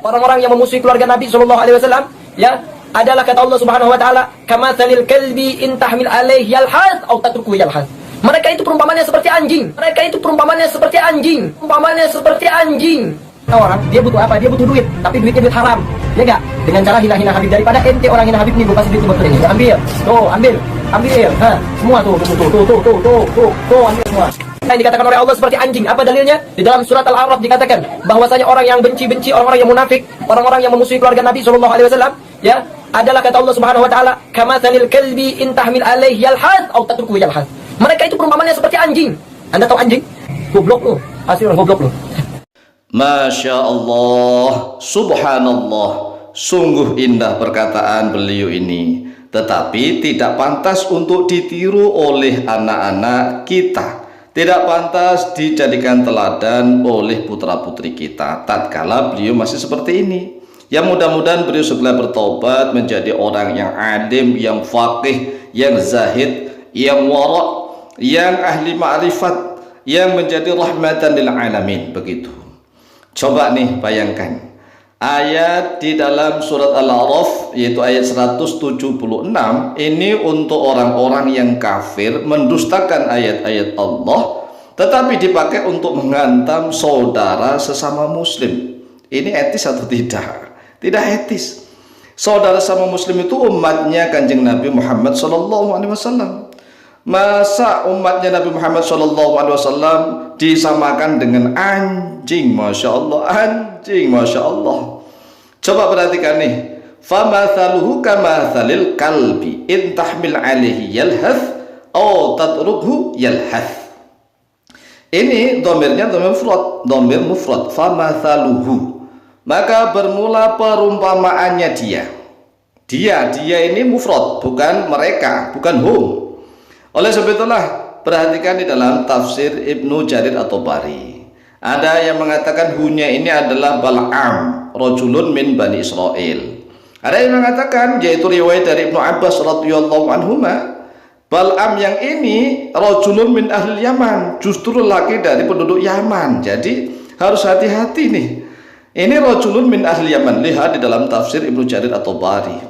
Orang-orang yang memusuhi keluarga Nabi Shallallahu Alaihi Wasallam, ya, adalah kata Allah Subhanahu Wa Taala, kamatsalil kalbi in tahmil alaihi yalhaz atau tatruku yalhaz. Mereka itu perumpamannya seperti anjing. Mereka itu perumpamannya seperti anjing. Perumpamannya seperti anjing. Orang dia butuh apa? Dia butuh duit, tapi duitnya duit haram. Ya enggak? Dengan cara hina-hina Habib, daripada ente orang hina Habib nih, gue kasih duit buat ini. Ambil. Tuh, ambil. Semua tuh, ambil semua. Yang dikatakan oleh Allah seperti anjing. Apa dalilnya? Di dalam surat Al-A'raf dikatakan bahwasanya orang yang benci-benci, orang-orang yang munafik, orang-orang yang memusuhi keluarga Nabi Shallallahu Alaihi Wasallam, ya, adalah kata Allah Subhanahu Wa Taala, kamatsalil kalbi in tahmil alaihi yalhaz atau tatruku yalhaz. Mereka itu perumpamannya seperti anjing. Anda tahu anjing? Goblok lu. Asli orang goblok lu. Masya Allah, subhanallah, sungguh indah perkataan beliau ini, tetapi tidak pantas untuk ditiru oleh anak-anak kita, tidak pantas dijadikan teladan oleh putra-putri kita tatkala beliau masih seperti ini. Ya, mudah-mudahan beliau segera bertobat menjadi orang yang alim, yang faqih, yang zahid, yang wara', yang ahli ma'rifat, yang menjadi rahmatan lil alamin. Begitu. Coba nih bayangkan ayat di dalam surat Al-A'raf, yaitu ayat 176, ini untuk orang-orang yang kafir, mendustakan ayat-ayat Allah, tetapi dipakai untuk menghantam saudara sesama muslim. Ini etis atau tidak? Tidak etis. Saudara sama muslim itu umatnya Kanjeng Nabi Muhammad SAW. Masa umatnya Nabi Muhammad SAW disamakan dengan anjing? Masya Allah, anjing, Masya Allah. Coba perhatikan nih, famathaluhu kamathalil kalbi in tahmil alaihi yalhath aw tatrukhu yalhath. Ini domirnya domir mufrad, famathaluhu. Maka bermula perumpamaannya dia ini mufrad, bukan mereka, bukan hum. Oleh sebab itulah perhatikan di dalam tafsir Ibnu Jarir at-Tabari, ada yang mengatakan hunya ini adalah Bal'am, rajulun min Bani Israel. Ada yang mengatakan, yaitu riwayat dari Ibnu Abbas radhiyallahu anhuma, Bal'am yang ini rajulun min ahli Yaman, justru laki dari penduduk Yaman. Jadi harus hati-hati nih. Ini rajulun min ahli Yaman. Lihat di dalam tafsir Ibnu Jarir at-Tabari.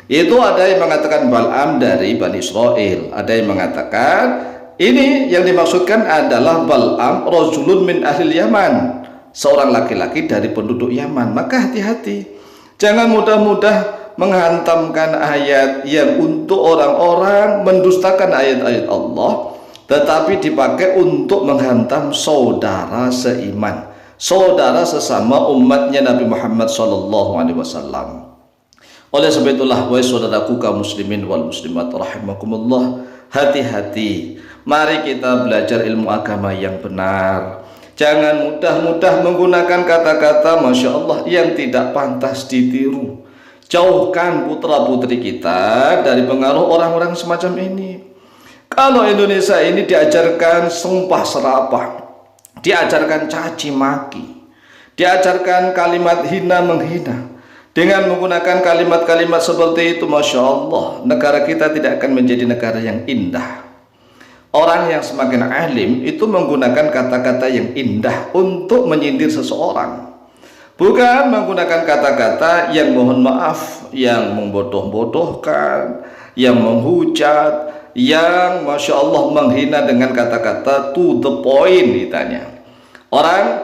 Itu ada yang mengatakan Bal'am dari Bani Israel, ada yang mengatakan ini yang dimaksudkan adalah Bal'am rajulun min ahli Yaman, seorang laki-laki dari penduduk Yaman. Maka hati-hati, jangan mudah-mudah menghantamkan ayat yang untuk orang-orang mendustakan ayat-ayat Allah, tetapi dipakai untuk menghantam saudara seiman, saudara sesama umatnya Nabi Muhammad SAW. Oleh sebab itulah, wahai saudaraku kaum muslimin wal muslimat rahimakumullah, hati-hati. Mari kita belajar ilmu agama yang benar. Jangan mudah-mudah menggunakan kata-kata Masya Allah yang tidak pantas ditiru. Jauhkan putra-putri kita dari pengaruh orang-orang semacam ini. Kalau Indonesia ini diajarkan sumpah serapah, diajarkan caci maki, diajarkan kalimat hina menghina, dengan menggunakan kalimat-kalimat seperti itu, Masya Allah, negara kita tidak akan menjadi negara yang indah. Orang yang semakin alim itu menggunakan kata-kata yang indah untuk menyindir seseorang, bukan menggunakan kata-kata yang mohon maaf, yang membodoh-bodohkan, yang menghujat, yang Masya Allah menghina dengan kata-kata to the point ditanya.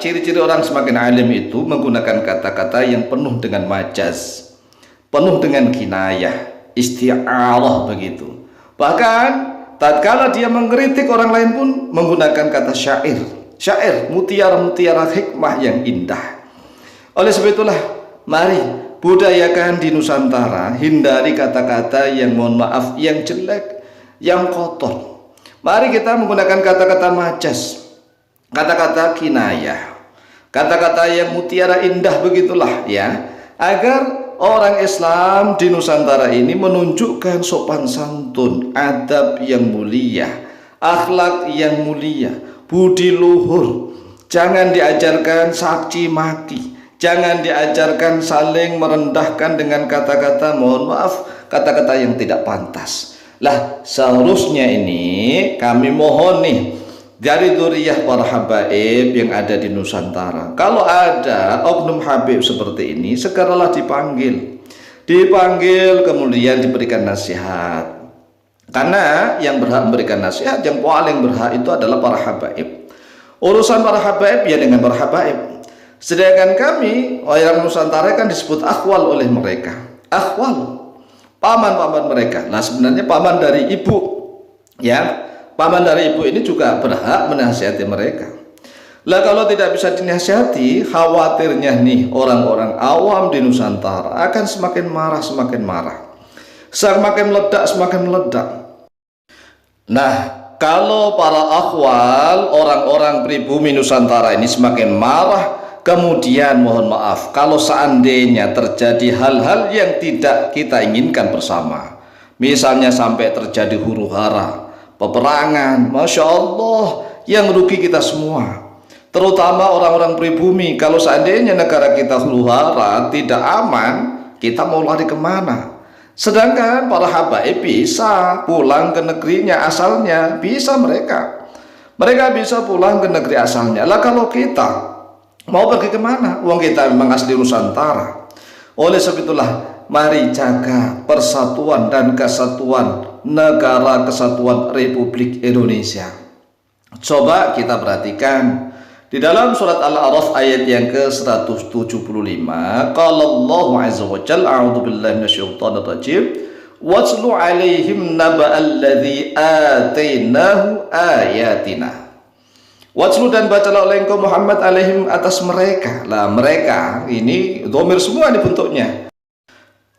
Ciri-ciri orang semakin alim itu menggunakan kata-kata yang penuh dengan majaz, penuh dengan kinayah, isti'arah begitu. Bahkan tatkala dia mengkritik orang lain pun menggunakan kata syair, mutiara-mutiara hikmah yang indah. Oleh sebab itulah, mari budayakan di Nusantara, hindari kata-kata yang mohon maaf, yang jelek, yang kotor. Mari kita menggunakan kata-kata majaz, kata-kata kinayah, kata-kata yang mutiara indah begitulah ya, agar orang Islam di Nusantara ini menunjukkan sopan santun, adab yang mulia, akhlak yang mulia, budi luhur. Jangan diajarkan caci maki, jangan diajarkan saling merendahkan dengan kata-kata mohon maaf, kata-kata yang tidak pantas. Lah seharusnya ini kami mohon nih, dari dzurriyyah para habaib yang ada di Nusantara. Kalau ada oknum habib seperti ini, segeralah dipanggil. Dipanggil kemudian diberikan nasihat. Karena yang berhak memberikan nasihat, yang paling berhak itu adalah para habaib. Urusan para habaib ya dengan para habaib. Sedangkan kami orang Nusantara kan disebut akhwal oleh mereka. Akhwal, paman-paman mereka. Nah sebenarnya paman dari ibu, ya. Paman dari ibu ini juga berhak menasihati mereka. Lah kalau tidak bisa dinasihati, khawatirnya nih orang-orang awam di Nusantara akan semakin marah, semakin marah. Semakin meledak, semakin meledak. Nah, kalau para akhwal, orang-orang pribumi Nusantara ini semakin marah, kemudian mohon maaf, kalau seandainya terjadi hal-hal yang tidak kita inginkan bersama, misalnya sampai terjadi huru-hara, peperangan, Masya Allah, yang rugi kita semua, terutama orang-orang pribumi. Kalau seandainya negara kita huru-hara, tidak aman, kita mau lari kemana? Sedangkan para habaib bisa pulang ke negerinya asalnya, bisa mereka bisa pulang ke negeri asalnya. Lah kalau kita mau pergi kemana? Uang kita memang asli Nusantara. Oleh sebab itulah, mari jaga persatuan dan kesatuan negara kesatuan Republik Indonesia. Coba kita perhatikan di dalam surat Al-A'raf ayat yang ke-175, qala Allahu azza wa jalla, a'udzu billahi minasyaitonir rajim, watlu 'alaihim naba'alladzi atainahu ayatina. Watlu, dan bacalah oleh engkau Muhammad alaihim, atas mereka. Lah mereka ini dhamir semua dibentuknya.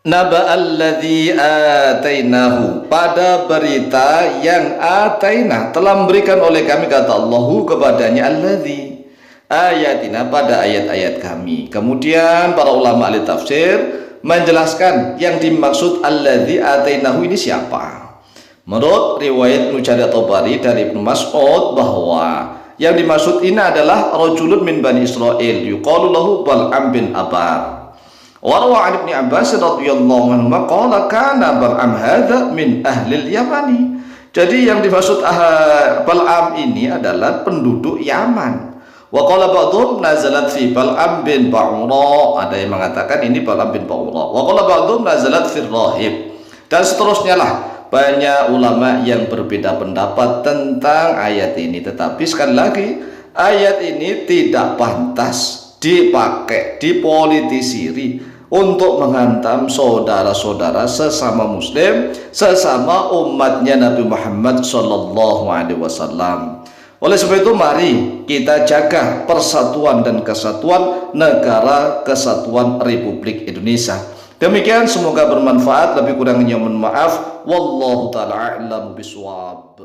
Naba'alladzi atainahu, pada berita yang ataina, telah memberikan oleh kami, kata Allahu kepadanya, alladzi ayatina, pada ayat-ayat kami. Kemudian para ulama ahli tafsir menjelaskan yang dimaksud alladzi atainahu ini siapa. Menurut riwayat Nujadat Tabari dari Ibnu Mas'ud bahwa yang dimaksud ini adalah rajulun min Bani Israil yuqalu lahu Bal'am bin Abar. Wa rawa an Ibnu Abbas radhiyallahu anhu qala kana Bal'am hadza min ahli al-Yamani. Jadi yang dimaksud Bal'am ini adalah penduduk Yaman. Wa qala ba'dhum nazalat fi Bal'am bin Ba'ura, ada yang mengatakan ini Bal'am bin Ba'ura. Wa qala ba'dhum nazalat fi rahib, dan seterusnya lah. Banyak ulama yang berbeda pendapat tentang ayat ini. Tetapi sekali lagi, ayat ini tidak pantas dipakai, dipolitisiri untuk menghantam saudara-saudara sesama muslim, sesama umatnya Nabi Muhammad SAW. Oleh sebab itu mari kita jaga persatuan dan kesatuan negara kesatuan Republik Indonesia. Demikian, semoga bermanfaat. Lebih kurangnya mohon maaf. Wallahu ta'ala a'lamu bishawab.